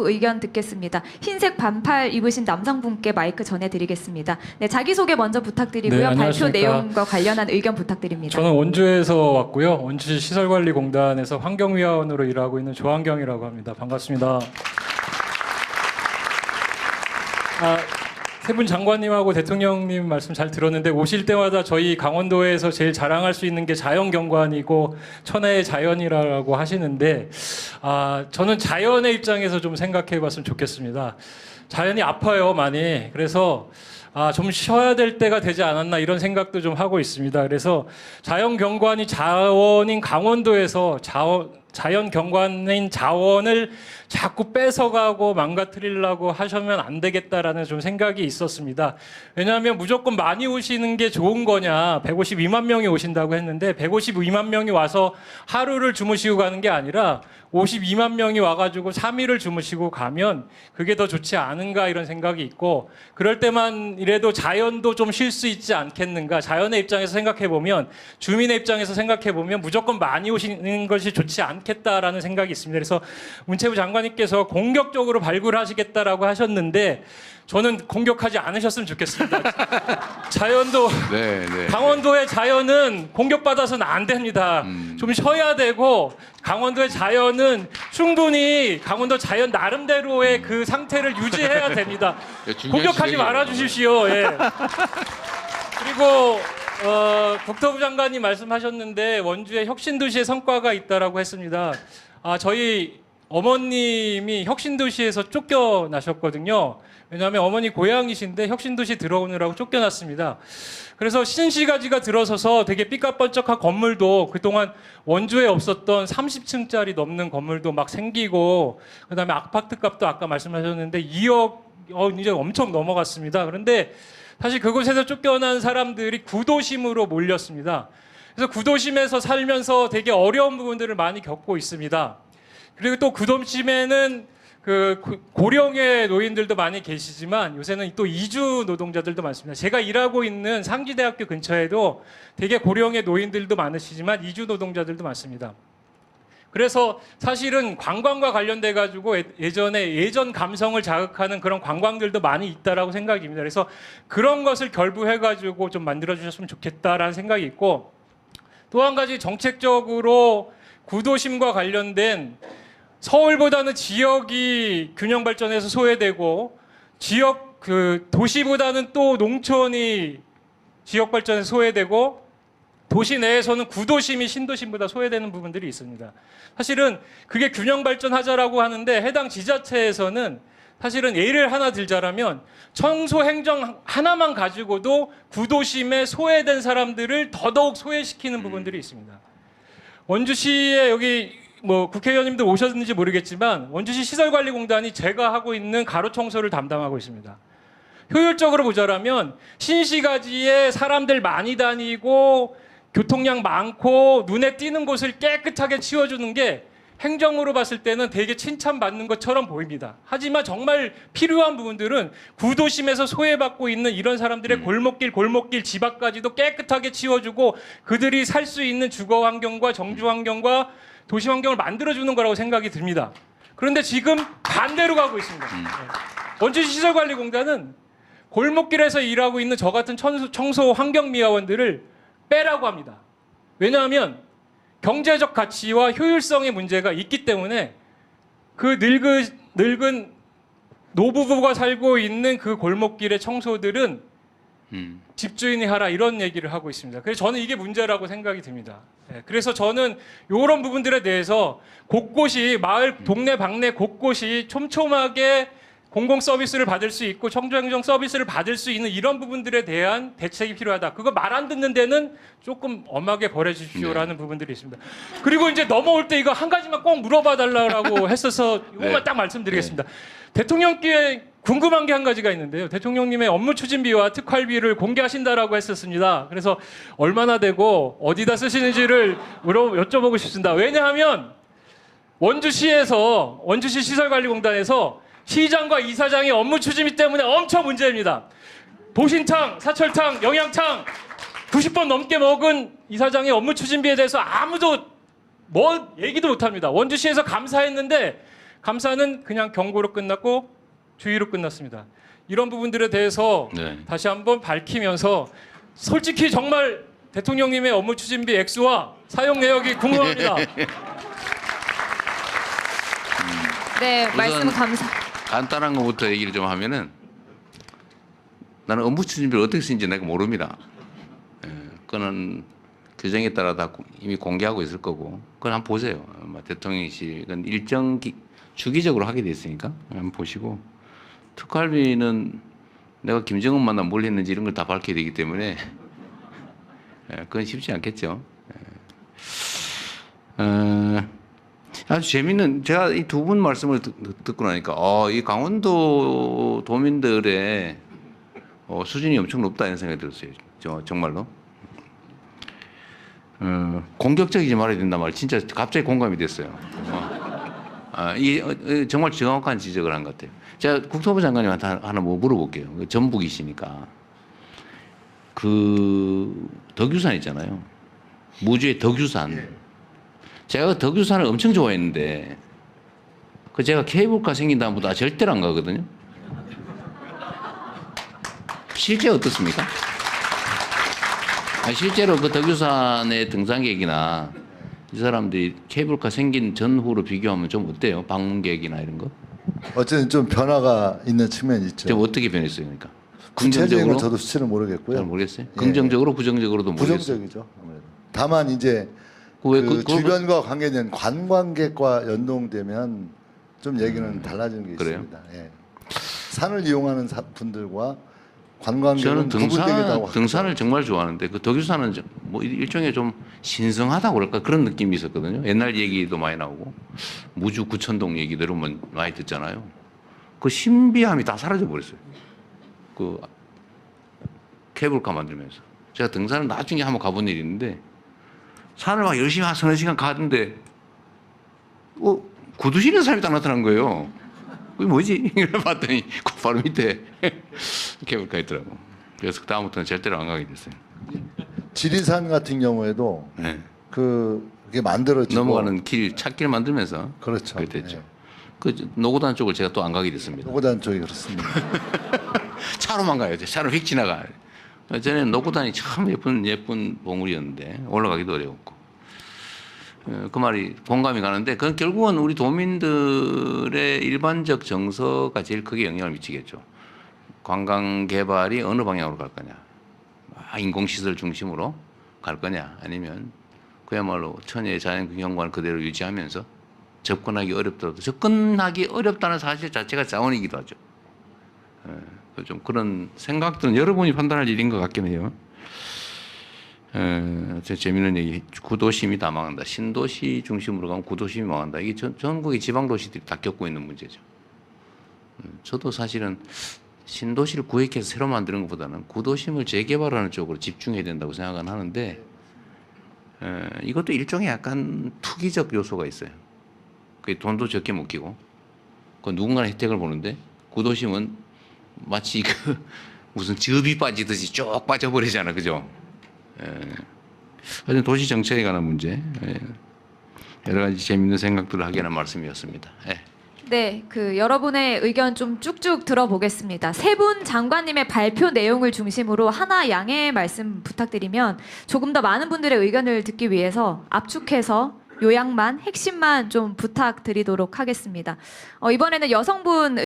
의견 듣겠습니다. 흰색 반팔 입으신 남성분께 마이크 전해드리겠습니다. 네, 자기소개 먼저 부탁드리고요. 네, 발표 안녕하십니까. 내용과 관련한 의견 부탁드립니다. 저는 원주에서 왔고요. 원주시 시설관리공단에서 환경위원으로 일하고 있는 조한경이라고 합니다. 반갑습니다. 세 분 장관님하고 대통령님 말씀 잘 들었는데 오실 때마다 저희 강원도에서 제일 자랑할 수 있는 게 자연경관이고 천혜의 자연이라고 하시는데 저는 자연의 입장에서 좀 생각해 봤으면 좋겠습니다. 자연이 아파요, 많이. 그래서 좀 쉬어야 될 때가 되지 않았나 이런 생각도 좀 하고 있습니다. 그래서 자연경관이 자원인 강원도에서 자연경관인 자원을 자꾸 뺏어가고 망가뜨리려고 하시면 안 되겠다라는 좀 생각이 있었습니다. 왜냐하면 무조건 많이 오시는 게 좋은 거냐, 152만 명이 오신다고 했는데 152만 명이 와서 하루를 주무시고 가는 게 아니라 52만 명이 와가지고 3일을 주무시고 가면 그게 더 좋지 않은가 이런 생각이 있고, 그럴 때만 이래도 자연도 좀 쉴 수 있지 않겠는가. 자연의 입장에서 생각해보면, 주민의 입장에서 생각해보면 무조건 많이 오시는 것이 좋지 않겠다라는 생각이 있습니다. 그래서 문체부 장관님께서 공격적으로 발굴하시겠다라고 하셨는데 저는 공격하지 않으셨으면 좋겠습니다. 자연도 강원도의 자연은 공격받아서는 안 됩니다. 좀 쉬어야 되고, 강원도의 자연은 충분히 강원도 자연 나름대로의 그 상태를 유지해야 됩니다. 공격하지 말아 주십시오. 예. 그리고 국토부 장관님 말씀하셨는데 원주에 혁신도시의 성과가 있다라고 했습니다. 저희 어머님이 혁신도시에서 쫓겨나셨거든요. 왜냐하면 어머니 고향이신데 혁신도시 들어오느라고 쫓겨났습니다. 그래서 신시가지가 들어서서 되게 삐까뻔쩍한 건물도, 그동안 원주에 없었던 30층짜리 넘는 건물도 막 생기고, 그다음에 아파트 값도 아까 말씀하셨는데 2억 이제 엄청 넘어갔습니다. 그런데 사실 그곳에서 쫓겨난 사람들이 구도심으로 몰렸습니다. 그래서 구도심에서 살면서 되게 어려운 부분들을 많이 겪고 있습니다. 그리고 또 구도심에는 고령의 노인들도 많이 계시지만 요새는 또 이주 노동자들도 많습니다. 제가 일하고 있는 상지대학교 근처에도 되게 고령의 노인들도 많으시지만 이주 노동자들도 많습니다. 그래서 사실은 관광과 관련돼 가지고 예전 감성을 자극하는 그런 관광들도 많이 있다라고 생각입니다. 그래서 그런 것을 결부해 가지고 좀 만들어 주셨으면 좋겠다라는 생각이 있고, 또 한 가지 정책적으로 구도심과 관련된, 서울보다는 지역이 균형 발전해서 소외되고 도시보다는 또 농촌이 지역 발전에 소외되고, 도시 내에서는 구도심이 신도심보다 소외되는 부분들이 있습니다. 사실은 그게 균형 발전하자라고 하는데 해당 지자체에서는 사실은 예를 하나 들자라면 청소 행정 하나만 가지고도 구도심에 소외된 사람들을 더더욱 소외시키는 부분들이 있습니다. 원주시에 여기 국회의원님들 오셨는지 모르겠지만 원주시 시설관리공단이 제가 하고 있는 가로 청소를 담당하고 있습니다. 효율적으로 보자라면 신시가지에 사람들 많이 다니고 교통량 많고 눈에 띄는 곳을 깨끗하게 치워주는 게 행정으로 봤을 때는 되게 칭찬받는 것처럼 보입니다. 하지만 정말 필요한 부분들은 구도심에서 소외받고 있는 이런 사람들의 골목길 집 앞까지도 깨끗하게 치워주고 그들이 살 수 있는 주거 환경과 정주 환경과 도시 환경을 만들어주는 거라고 생각이 듭니다. 그런데 지금 반대로 가고 있습니다. 원주시 시설관리공단은 골목길에서 일하고 있는 저 같은 청소 환경미화원들을 빼라고 합니다. 왜냐하면 경제적 가치와 효율성의 문제가 있기 때문에 그 늙은 노부부가 살고 있는 그 골목길의 청소들은 집주인이 하라, 이런 얘기를 하고 있습니다. 그래서 저는 이게 문제라고 생각이 듭니다. 그래서 저는 이런 부분들에 대해서 곳곳이 마을, 동네, 방네 곳곳이 촘촘하게 공공 서비스를 받을 수 있고 청주행정 서비스를 받을 수 있는 이런 부분들에 대한 대책이 필요하다. 그거 말 안 듣는 데는 조금 엄하게 벌해 주십시오라는 부분들이 있습니다. 그리고 이제 넘어올 때 이거 한 가지만 꼭 물어봐 달라고 했어서 이것만 딱 말씀드리겠습니다. 대통령께 궁금한 게 한 가지가 있는데요. 대통령님의 업무 추진비와 특활비를 공개하신다라고 했었습니다. 그래서 얼마나 되고 어디다 쓰시는지를 여쭤보고 싶습니다. 왜냐하면 원주시 시설관리공단에서 시장과 이사장의 업무 추진비 때문에 엄청 문제입니다. 보신탕, 사철탕, 영양탕 90번 넘게 먹은 이사장의 업무 추진비에 대해서 아무도 얘기도 못합니다. 원주시에서 감사했는데 감사는 그냥 경고로 끝났고 주의로 끝났습니다. 이런 부분들에 대해서 네. 다시 한번 밝히면서 솔직히 정말 대통령님의 업무 추진비 액수와 사용 내역이 궁금합니다. 네, 말씀 감사. 간단한 것부터 얘기를 좀 하면은 나는 업무 추진비를 어떻게 쓰는지 내가 모릅니다. 그거는 규정에 따라 다 이미 공개하고 있을 거고 그건 한번 보세요. 대통령실은 주기적으로 하게 돼 있으니까 한번 보시고 특활비는 내가 김정은 만나 뭘 했는지 이런 걸 다 밝혀야 되기 때문에 그건 쉽지 않겠죠. 아주 재밌는 제가 이 두 분 말씀을 듣고 나니까 이 강원도 도민들의 수준이 엄청 높다 이런 생각이 들었어요. 정말로 공격적이지 말아야 된단 말 진짜 갑자기 공감이 됐어요. 이게 정말 정확한 지적을 한 것 같아요. 제가 국토부 장관님한테 하나 뭐 물어볼게요. 전북이시니까 그 덕유산 있잖아요. 무주의 덕유산. 제가 그 덕유산을 엄청 좋아했는데 그 제가 케이블카 생긴 다음부터 절대로 안 가거든요. 실제 어떻습니까? 실제로 그 덕유산의 등산객이나 이 사람들이 케이블카 생긴 전후로 비교하면 좀 어때요? 방문객이나 이런 거? 어쨌든 좀 변화가 있는 측면이 있죠. 좀 어떻게 변했어요, 그러니까? 구체적인 건 저도 수치를 모르겠고요. 잘 모르겠어요. 예. 긍정적으로 부정적으로도 모르겠어요. 부정적이죠. 아무래도. 다만 이제 왜 그 주변과 관계된 관광객과 연동되면 좀 얘기는 달라지는 게 그래요? 있습니다. 예. 산을 이용하는 분들과 저는 관광객은 구분되겠다고 등산을 정말 좋아하는데 그 덕유산은 뭐 일종의 좀 신성하다고 그럴까 그런 느낌이 있었거든요. 옛날 얘기도 많이 나오고 무주 구천동 얘기들은 많이 듣잖아요. 그 신비함이 다 사라져 버렸어요. 그 케이블카 만들면서 제가 등산을 나중에 한번 가본 일이 있는데 산을 막 열심히 한 서너 시간 가는데 구두 신는 사람이 딱 나타난 거예요. 그게 뭐지? 이걸 봤더니 그 바로 밑에 케이블카 있더라고. 그래서 다음부터는 절대로 안 가게 됐어요. 지리산 같은 경우에도 네. 그게 만들어지고 넘어가는 찾길 만들면서 그렇죠. 그렇게 됐죠. 예. 그 노고단 쪽을 제가 또 안 가게 됐습니다. 노고단 쪽이 그렇습니다. 차로만 가야 돼. 차로 휙 지나가. 전에는 노고단이 참 예쁜 봉우리였는데 올라가기도 어려웠고. 그 말이 공감이 가는데 그건 결국은 우리 도민들의 일반적 정서가 제일 크게 영향을 미치겠죠. 관광 개발이 어느 방향으로 갈 거냐. 인공시설 중심으로 갈 거냐. 아니면 그야말로 천혜의 자연경관을 그대로 유지하면서 접근하기 어렵더라도 접근하기 어렵다는 사실 자체가 자원이기도 하죠. 좀 그런 생각들은 여러분이 판단할 일인 것 같긴 해요. 재미있는 얘기. 구도심이 다 망한다. 신도시 중심으로 가면 구도심이 망한다. 이게 전국의 지방도시들이 다 겪고 있는 문제죠. 저도 사실은 신도시를 구획해서 새로 만드는 것보다는 구도심을 재개발하는 쪽으로 집중해야 된다고 생각은 하는데 이것도 일종의 약간 투기적 요소가 있어요. 그 돈도 적게 묶이고 그 누군가는 혜택을 보는데 구도심은 마치 그 무슨 접이 빠지듯이 쭉 빠져버리잖아, 그죠? 하여튼 도시 정책에 관한 문제 여러 가지 재미있는 생각들을 하게 하는 말씀이었습니다. 네, 여러분의 의견 좀 쭉쭉 들어보겠습니다. 세 분 장관님의 발표 내용을 중심으로 하나 양해 말씀 부탁드리면 조금 더 많은 분들의 의견을 듣기 위해서 압축해서 요약만 핵심만 좀 부탁드리도록 하겠습니다. 이번에는 여성분